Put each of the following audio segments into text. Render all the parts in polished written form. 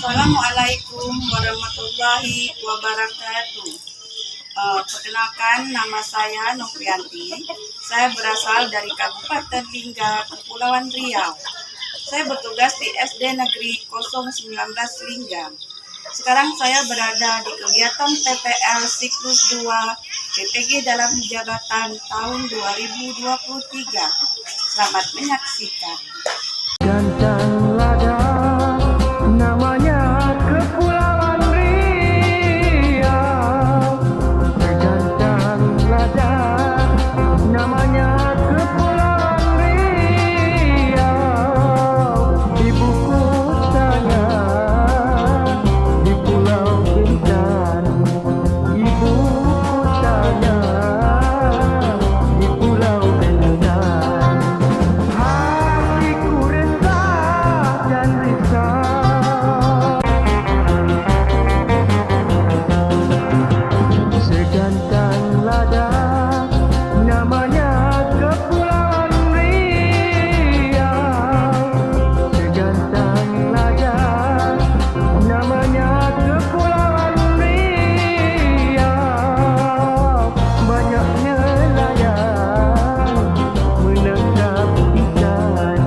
Assalamualaikum warahmatullahi wabarakatuh. Perkenalkan, nama saya Novianti. Saya berasal dari Kabupaten Lingga, Kepulauan Riau. Saya bertugas di SD Negeri 019 Lingga. Sekarang saya berada di kegiatan PPL Siklus 2 PPG dalam jabatan tahun 2023. Selamat menyaksikan. Jantan lada namanya Kepulauan Riau. Jantan lada namanya Kepulauan Riau. Ibu kotanya di Pulau Bintan. Ibu kotanya di Pulau Bintan. Hatiku resah dan risau. Sejantan lada namanya Kepulauan Riau. Sejantan lada namanya Kepulauan Riau. Banyak nelayan menangkap ikan.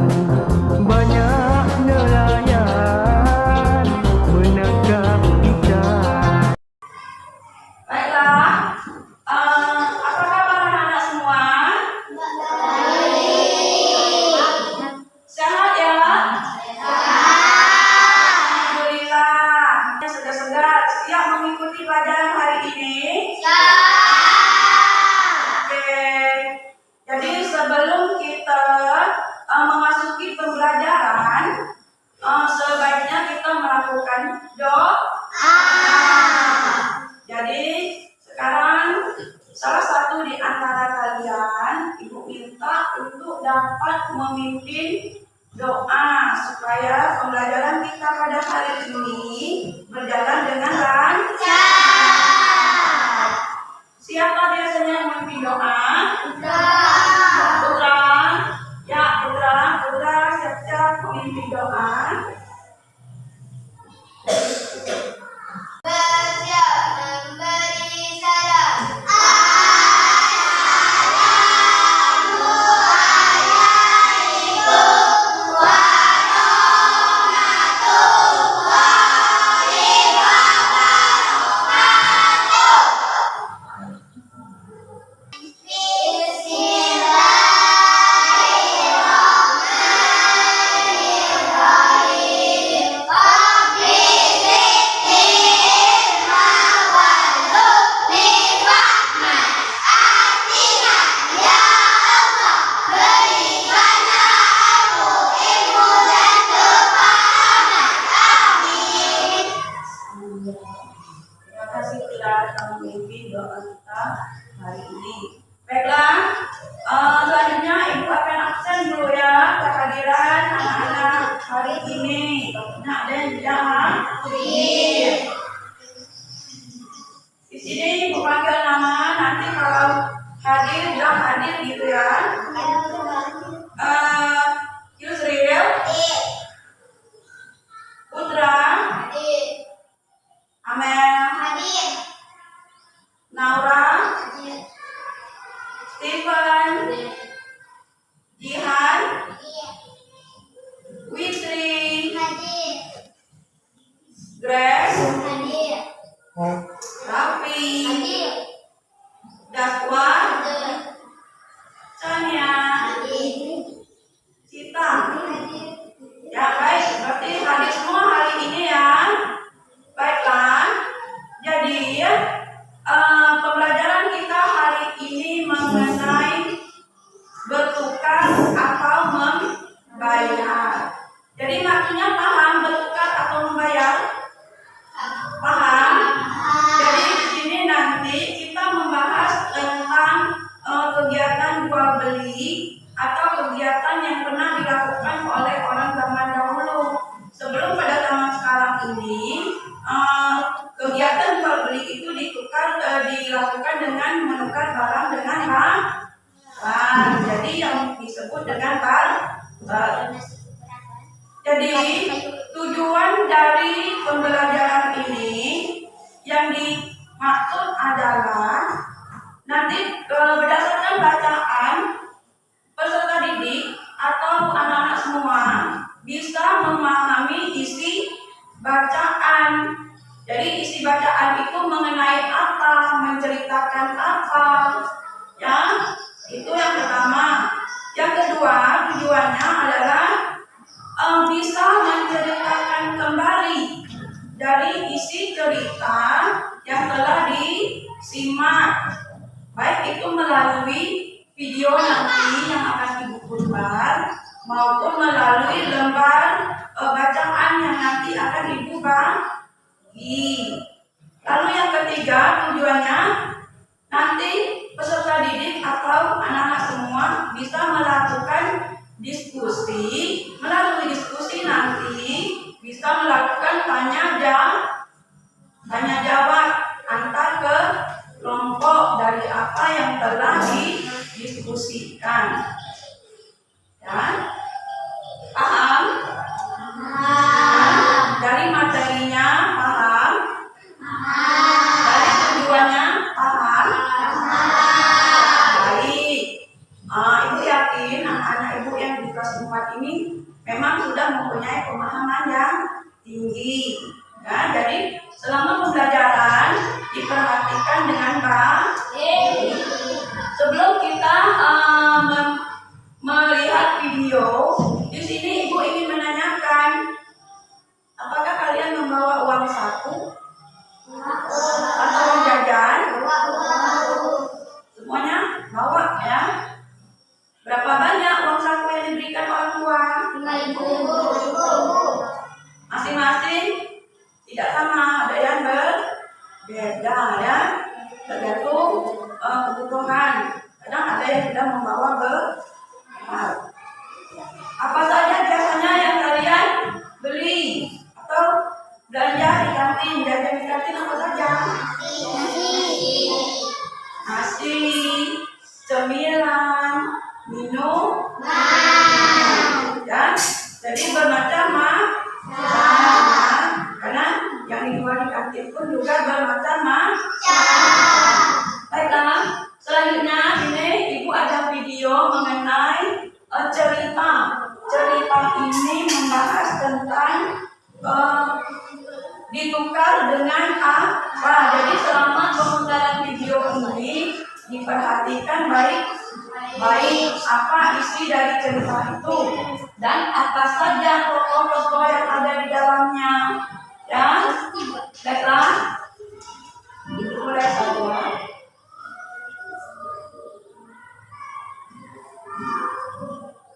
Banyak nelayan menangkap ikan. Baiklah, apa kabar anak-anak semua? Sehat ya? Alhamdulillah. Segar-segar, siap mengikuti pelajaran hari ini? Oke. Jadi sebelum kita memasuki pembelajaran, sebaiknya kita melakukan doa. Jadi sekarang salah satu di antara kalian, Ibu minta untuk dapat memimpin doa supaya pembelajaran kita pada hari ini berjalan dengan lancar. Siapa biasanya yang memimpin doa? Putra. Ya, Putra siap-siap memimpin doa. Terima kasih telah memimpin doa kita hari ini. Baiklah, selanjutnya Ibu akan absen dulu ya kehadiran anak-anak hari ini. Nak dan hadir. Di sini Ibu panggil nama, nanti kalau hadir bilang hadir gitu ya. Yusril, Putra, Amel, Naura, Stephen, Jihan, Witri, Grace, Raffi, Dakwa, Tania, Cita. Ya baik, berarti hadir semua hari ini ya. Baiklah, jadi pembelajaran kita hari ini mengenai bertukar atau membayar. Jadi maksudnya paham bertukar atau membayar? Paham? Jadi di sini nanti kita membahas tentang kegiatan jual beli atau kegiatan yang pernah dilakukan oleh orang zaman dahulu. Sebelum pada zaman sekarang ini, kegiatan jual beli itu dilakukan dengan menukar barang dengan barang. Jadi yang disebut dengan barang. Jadi Tujuan dari pembelajaran ini yang dimaksud adalah nanti berdasarkan bacaan peserta didik atau anak-anak semua bisa memahami isi bacaan. Jadi isi bacaan itu mengenai apa, menceritakan apa, ya itu yang pertama. Yang kedua, tujuannya adalah bisa menceritakan kembali dari isi cerita yang telah disimak, baik itu melalui video nanti yang akan Ibu putar maupun melalui lembar bacaan yang nanti akan Ibu bagi. Lalu yang ketiga, tujuannya nanti peserta didik atau anak-anak semua bisa melakukan diskusi. Melalui diskusi nanti bisa melakukan tanya jawab antar kelompok dari apa yang telah didiskusikan. Ya, paham? Dari materinya paham? Dari tujuannya paham? Baik. Ibu yakin anak-anak Ibu yang di kelas 4 ini memang sudah mempunyai pemahaman yang tinggi. Ya, jadi selama pembelajaran diperhatikan dengan baik. Sebelum kita melihat video, di sini Ibu ingin menanyakan, apakah kalian membawa uang saku atau uang jajan? Semuanya bawa ya. Berapa banyak uang saku yang diberikan orang tua? 5.000. Masing-masing tidak sama, ada yang berbeda ya, tergantung kebutuhan. Kadang ada yang tidak membawa apa saja biasanya yang kalian beli atau belanja di kantin, jajan di kantin apa saja? Nasi, cemilan, minuman, ya. Jadi bermacam-macam. Karena yang dijual di kantin pun juga bermacam-macam. Baiklah, selanjutnya ini Ibu ada video mengenai cerita. Cerita ini membahas tentang ditukar dengan apa. Jadi selama pemutaran video ini diperhatikan baik apa isi dari cerita itu dan apa saja tokoh-tokoh yang ada di dalamnya. Ya, baiklah, Ibu mulai saja.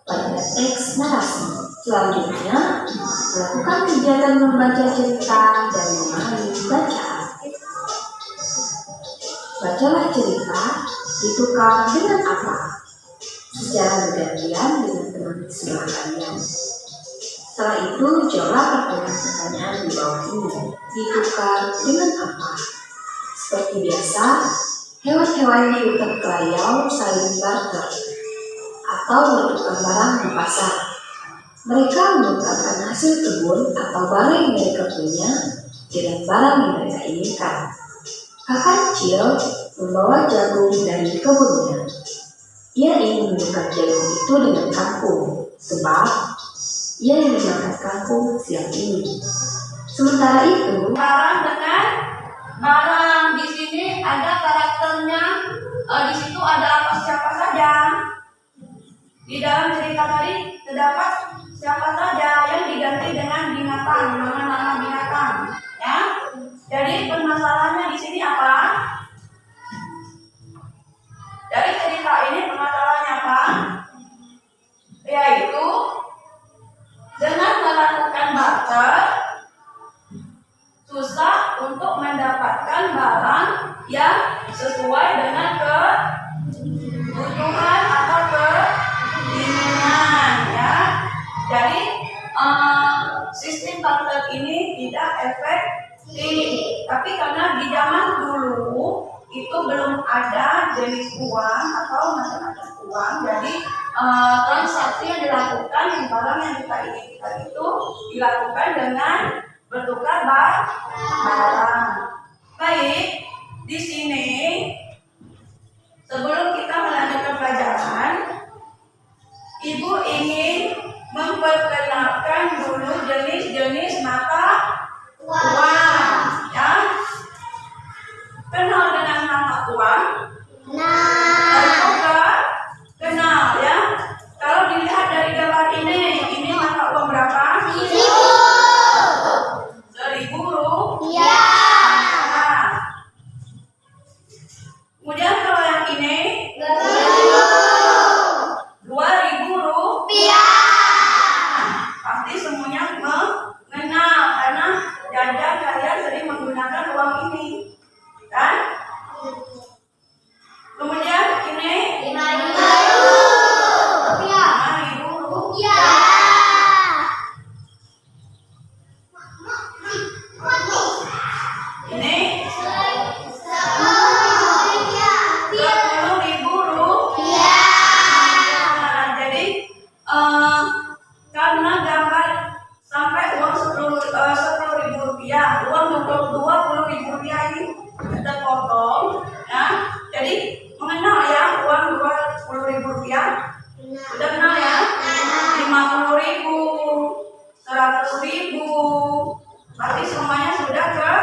Pada teks narasi selanjutnya, melakukan kegiatan membaca cerita dan memahami bacaan. Bacalah cerita, ditukar dengan apa? Secara bergantian dengan teman sebelah kalian. Setelah itu, jawablah pertanyaan-pertanyaan di bawah ini. Ditukar dengan apa? Seperti biasa, hewan-hewan di hutan kelayau saling barter atau bertukar barang di pasar. Mereka menukarkan hasil kebun atau barang yang mereka punya dengan barang yang mereka inginkan. Kakak kecil membawa jagung dari kebunnya. Ia ingin menukar jagung itu dengan kangkung, sebab ia ingin makan kangkung siang ini. Sementara itu, Barang dengan barang, di sini ada karakternya. Di situ ada apa siapa saja. Di dalam cerita tadi terdapat siapa saja yang diganti dengan binatang, nama-nama binatang. Ya, jadi permasalahannya di sini apa? Dari cerita ini permasalahannya apa? Yaitu dengan melakukan barter susah untuk mendapatkan barang yang sesuai dengan kebutuhan atau keinginan, ya. Jadi sistem barter ini tidak efektif. Tapi karena di zaman dulu itu belum ada jenis uang atau macam-macam uang. Jadi transaksi yang dilakukan, yang barang yang kita inginkan itu dilakukan dengan bertukar barang. Baik, di sini sebelum kita melanjutkan pelajaran, Ibu ingin memperkenalkan dulu jenis-jenis mata uang, ya. Kenal dengan mata uang? Kenal, ya. Kalau dilihat dari gambar ini mata uang berapa? 1.000 rupiah. Kemudian kalau yang ini 2.000 rupiah. Pasti semuanya mengenal karena jajan kalian sering menggunakan uang ini, kan? Kemudian ini 5.000 rupiah. Ini 10.000 rupiah. Jadi karena gambar sampai uang 10.000 rupiah, uang 20.000 rupiah ini kita potong, ya. Jadi mengenal ya uang 20.000 rupiah. Sudah kenal ya? 50.000, 100.000. Berarti semuanya sudah ke.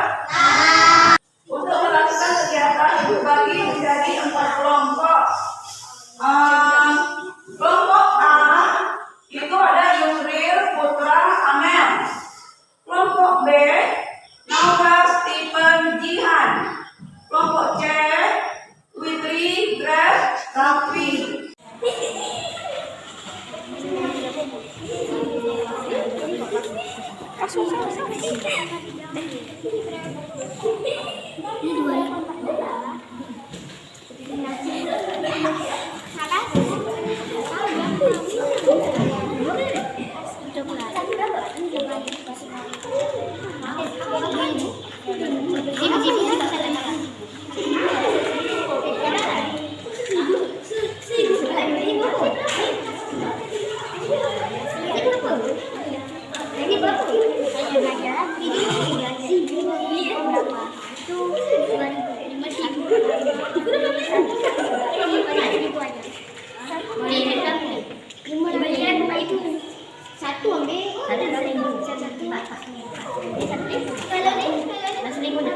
Untuk melakukan kegiatan Ibu bagi menjadi 4 kelompok. Kelompok A itu ada Yusril, Putra, Amel. Kelompok B Naura, Stephen, Jihan. Kelompok C Witri, Grace, Raffi. Satu ambil, ada 2.000. Satu, Pak. Kalau ni, 11.000 dah.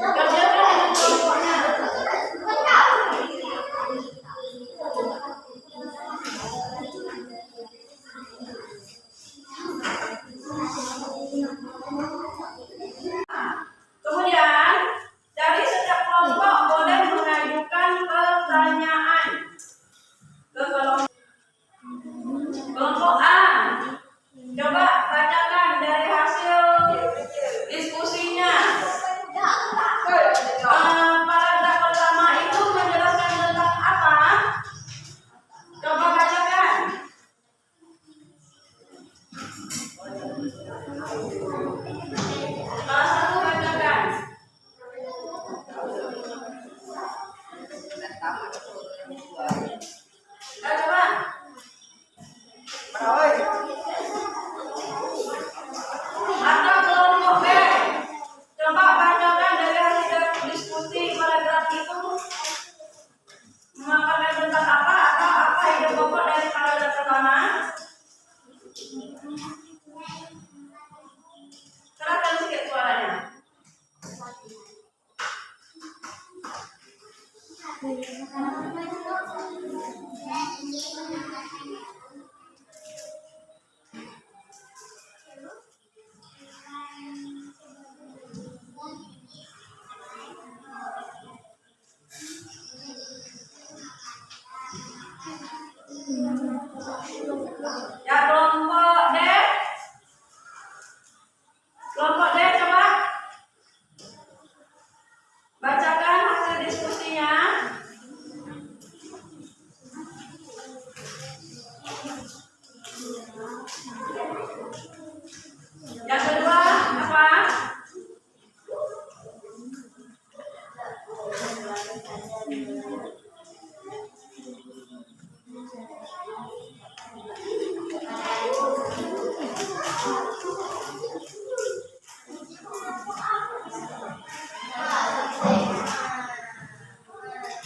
Kerjakan kelompoknya. Kemudian, dari setiap kelompok boleh mengajukan pertanyaan ke kelompok A. Coba bacakan dari hasil diskusinya. Paragraf pertama itu menjelaskan tentang apa? Coba bacakan. Salah satu bacakan. Coba. Atau kelompok B. Coba bacakan dari hasil diskusi paragraf itu mengatakan tentang apa atau apa ide pokok dari paragraf pertama. Keraskan sedikit suaranya. Ya, kelompok D. Kelompok D coba bacakan hasil diskusinya. Yang kedua apa?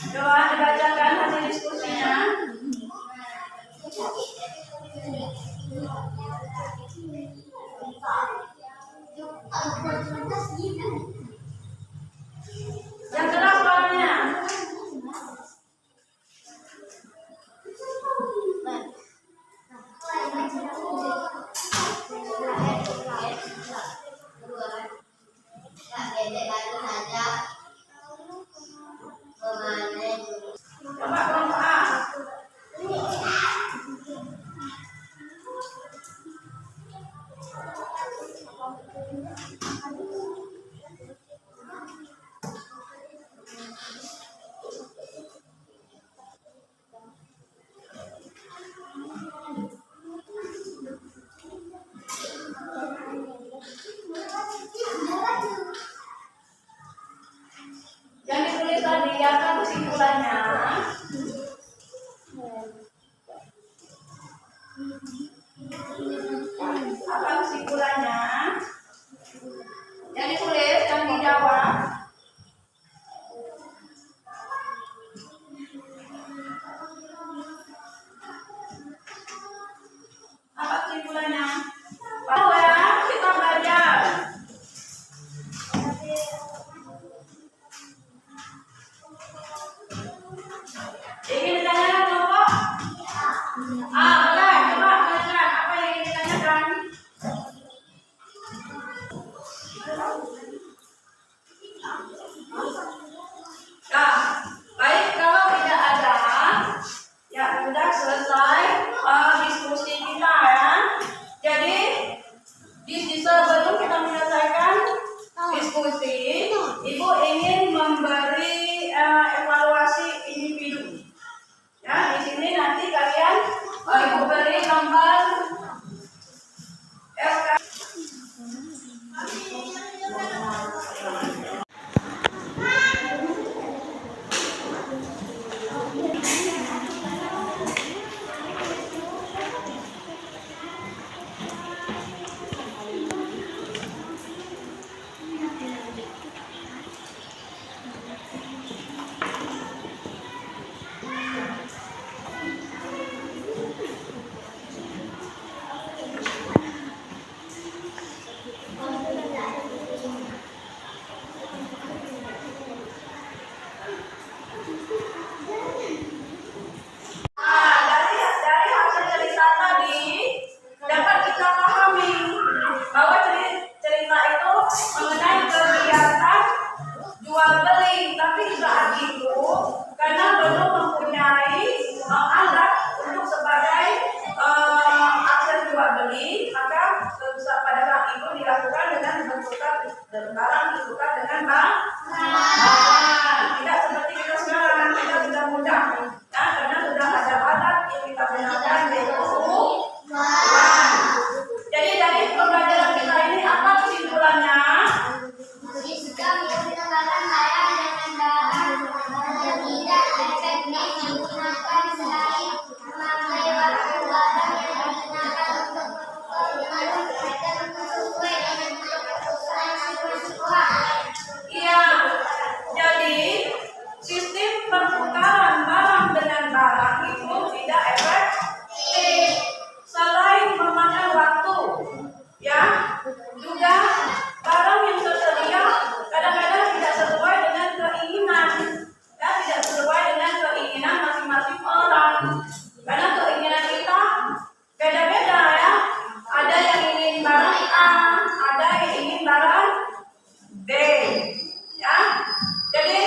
Coba dibacakan hasil diskusinya. Yang keras suaranya. Coba kelompok A. Yang ditulis tadi apa kesimpulannya? Apa kesimpulannya? Yang ditulis dan dijawab. Apa kesimpulannya? Bahwa kita belajar. Ingin ditanyakan kelompok? Boleh. Coba bacakan apa yang ingin ditanyakan. beli, maka pada saat itu dilakukan dengan bentukan barang ditukar dengan barang. Tidak seperti kita sekarang, kita sudah mudah. Ya, karena sudah ada alat yang kita gunakan yaitu uang. Jadi dari pembelajaran kita ini apa kesimpulannya? Jika menggunakan barang dengan barang yang tidak efektif digunakan selain memakai barang yang digunakan untuk keperluan sesuai dengan keputusan siswa. Iya, jadi sistem perputaran barang dengan barang itu tidak efektif. Selain memakan waktu, ya, juga barang yang tersedia kadang-kadang tidak sesuai dengan keinginan, ya, tidak sesuai dengan keinginan masing-masing orang. Karena keinginan kita beda-beda, ya. Ada yang ingin barang A, ada yang ingin barang B, ya. Jadi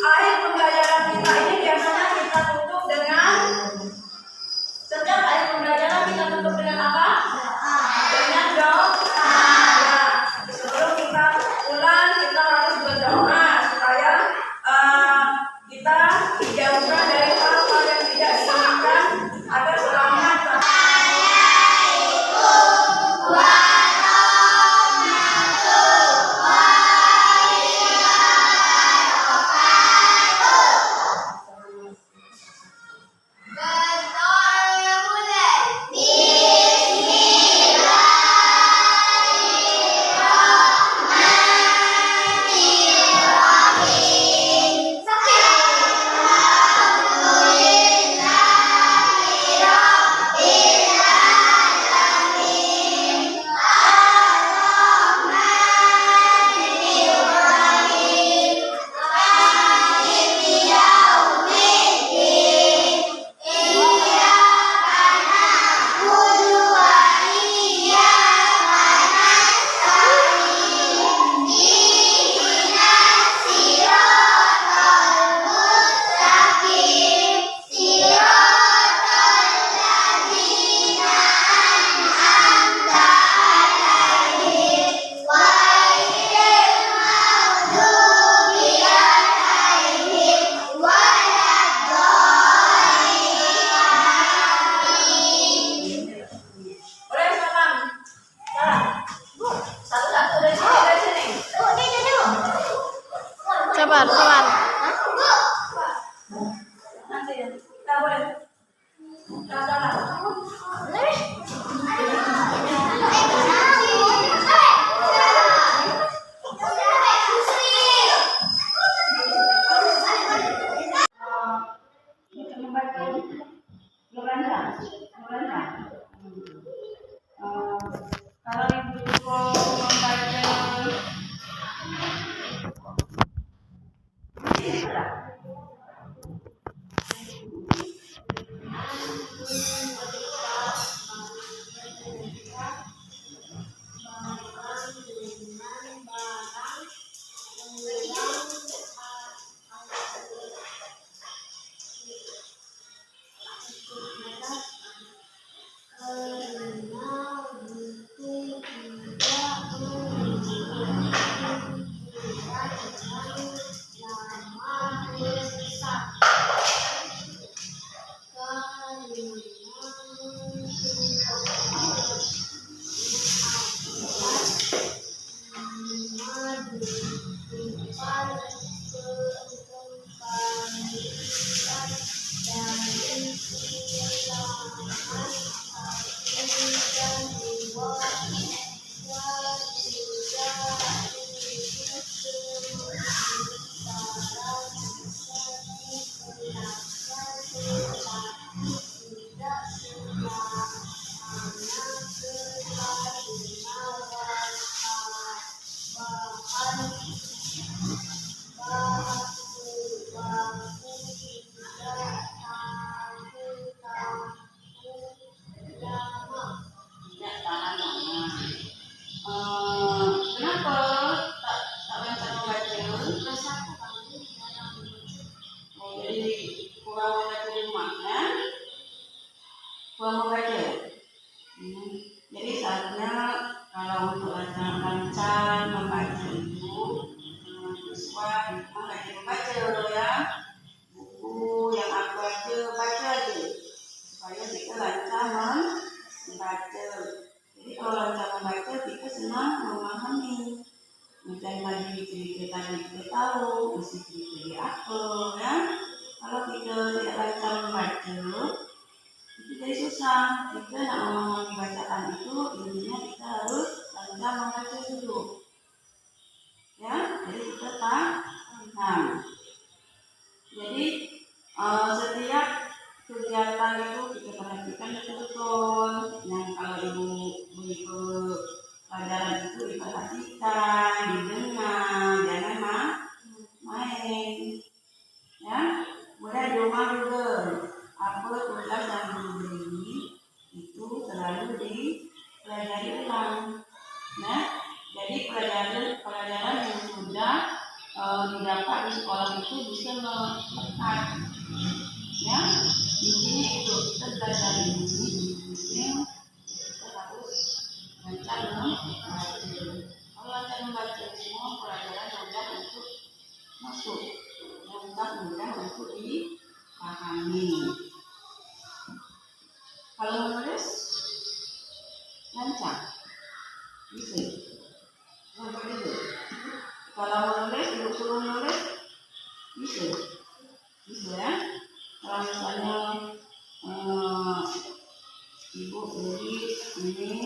akhir pembelajaran kita ini biasanya kita tutup dengan setiap akhir pembelajaran kita tutup dengan apa? Dengan doa. Ya. Sebelum kita pulang kita harus berdoa supaya kita dijauhkan dari hal-hal yang tidak diinginkan agar selamat. Boleh salam. Satu-satu dari sini. Sabar, sabar. Nanti ya. Kita boleh. Kita salam. Kalau ibu membaca Kenapa tak banyak membaca? Jadi kurang membaca di rumah, kan? Kurang membaca. Jadi saatnya kalau untuk lancar membaca itu siswa di rumah rajin membaca ya. Buku yang aku baca aja supaya kita lancar membaca. Jadi kalau lancar membaca kita senang memahami. Macam tadi cerita tadi kita tahu isi cerita di apa ya. Kalau kita tidak lancar membaca itu jadi susah. Kita nak memahami bacaan itu intinya kita harus lancar membaca dulu ya. Jadi kita paham. Jadi setiap kegiatan itu kita perhatikan betul-betul. Yang kalau ibu beri pelajaran itu diperhatikan, didengar, jangan main ya. Kemudian di rumah juga apa tugas yang diberi itu selalu dipelajari ulang ya. Jadi pelajaran yang sudah didapat di sekolah itu bisa melekat ya. Intinya itu kita belajar ini kita harus lancar membaca. Kalau lancar membaca semua pelajaran mudah untuk masuk, mudah untuk dipahami. Kalau menulis lancar bisa lancar itu. Kalau menulis ibu suruh menulis bisa ya. Kalau misalnya ibu tulis ini